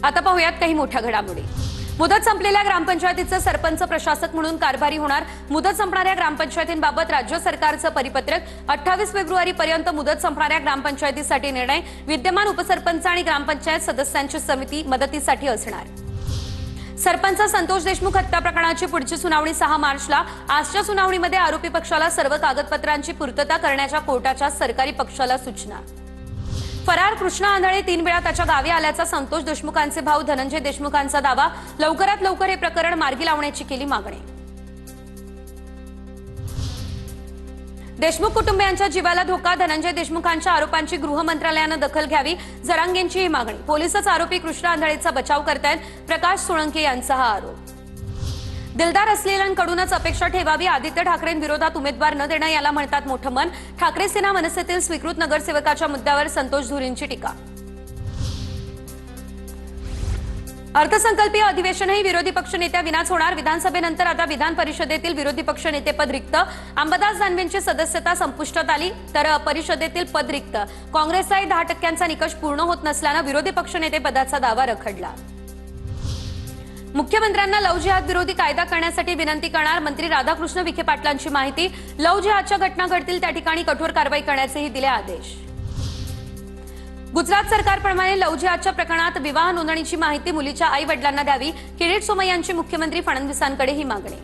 आता पाहूयात काही मोठ्या घडामोडी। मुदत संपलेल्या ग्रामपंचायतीचे सरपंच प्रशासक म्हणून कारभारी होणार। मुदत संपणाऱ्या ग्रामपंचायतींबाबत राज्य सरकारचं परिपत्रक 28 फेब्रुवारीपर्यंत मुदत संपणाऱ्या ग्रामपंचायतीसाठी निर्णय। विद्यमान उपसरपंच आणि ग्रामपंचायत सदस्यांची समिती मदतीसाठी असणार। सरपंच संतोष देशमुख हत्या प्रकरणाची पुढची सुनावणी 6 मार्चला। आजच्या सुनावणीमध्ये आरोपी पक्षाला सर्व कागदपत्रांची पूर्तता करण्याच्या कोर्टाच्या सरकारी पक्षाला सूचना। फरार कृष्णा आंधळे 3 वेळा त्याच्या गावी आल्याचा संतोष देशमुखांचे भाऊ धनंजय देशमुखांचा दावा। लवकरात लवकर हे प्रकरण मार्गी लावण्याची केली मागणी। देशमुख कुटुंबियांच्या जीवाला धोका, धनंजय देशमुखांच्या आरोपांची गृह मंत्रालयानं दखल घ्यावी, जरांगेंची ही मागणी। पोलिसच आरोपी कृष्णा आंधळेचा बचाव करतायत, प्रकाश सोळंके यांचा हा आरोप। दिलदार असलेल्यांकडूनच अपेक्षा ठेवावी, आदित्य ठाकरेंविरोधात उमेदवार न देणं याला म्हणतात मोठं मन। ठाकरे सेना मनसेतील स्वीकृत नगरसेवकाच्या मुद्द्यावर संतोष धुरींची टीका। अर्थसंकल्पीय अधिवेशनही विरोधी पक्षनेत्या विनाच होणार। विधानसभेनंतर आता विधान परिषदेतील विरोधी पक्षनेतेपद रिक्त। अंबादास दानवेंची सदस्यता संपुष्टात आली, तर परिषदेतील पद रिक्त। काँग्रेसचाही 10% निकष पूर्ण होत नसल्यानं विरोधी पक्षनेतेपदाचा दावा रखडला। मुख्यमंत्र्यांना लव्ह जिहाद विरोधी कायदा करण्यासाठी विनंती करणार। मंत्री राधाकृष्ण विखे पाटलांची माहिती। लव्ह जिहादच्या घटना घडतील त्या ठिकाणी कठोर कारवाई करण्याचेही दिले आदेश। गुजरात सरकारप्रमाणे लव्ह जिहादच्या प्रकरणात विवाह नोंदणीची माहिती मुलीच्या आई वडिलांना द्यावी। किरीट सोमय्यांची मुख्यमंत्री फडणवीसांकडे ही मागणी।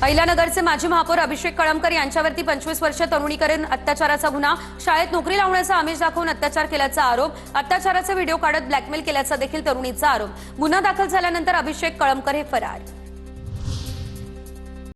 अहिल्यानगरचे माजी महापौर अभिषेक कळमकर यांच्यावरती 25 वर्षीय तरुणीकरण अत्याचाराचा गुन्हा। शाळेत नोकरी लावण्याचा आमिष दाखवून अत्याचार केल्याचा आरोप। अत्याचाराचे व्हिडिओ काढत ब्लॅकमेल केल्याचा देखील तरुणीचा आरोप। गुन्हा दाखल झाल्यानंतर अभिषेक कळमकर हे फरार।